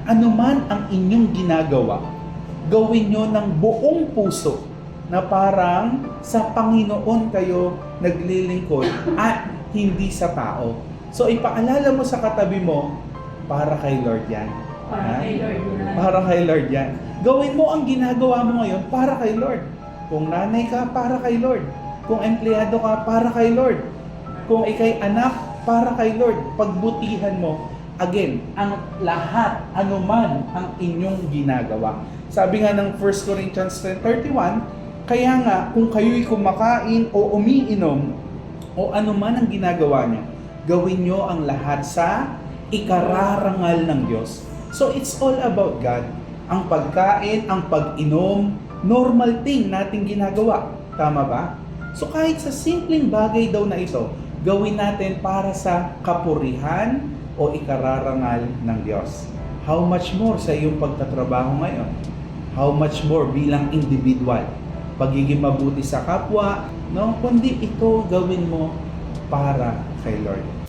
anuman ang inyong ginagawa, gawin nyo ng buong puso na parang sa Panginoon kayo naglilingkod at hindi sa tao. So ipaalala mo sa katabi mo, para kay Lord yan. Para kay Lord yan. Para kay Lord yan. Gawin mo ang ginagawa mo ngayon para kay Lord. Kung nanay ka, para kay Lord. Kung empleyado ka, para kay Lord. Kung ikay anak, para kay Lord. Pagbutihan mo. Again, ang lahat, anuman ang inyong ginagawa. Sabi nga ng 1 Corinthians 10:31, kaya nga, kung kayo'y kumakain o umiinom, o anuman ang ginagawa niyo, gawin niyo ang lahat sa ikararangal ng Diyos. So it's all about God. Ang pagkain, ang pag-inom, normal thing nating ginagawa. Tama ba? So kahit sa simpleng bagay daw na ito, gawin natin para sa kapurihan o ikararangal ng Diyos. How much more sa iyong pagtatrabaho ngayon? How much more bilang individual? Pagiging mabuti sa kapwa, no? Kundi ito gawin mo para kay Lord.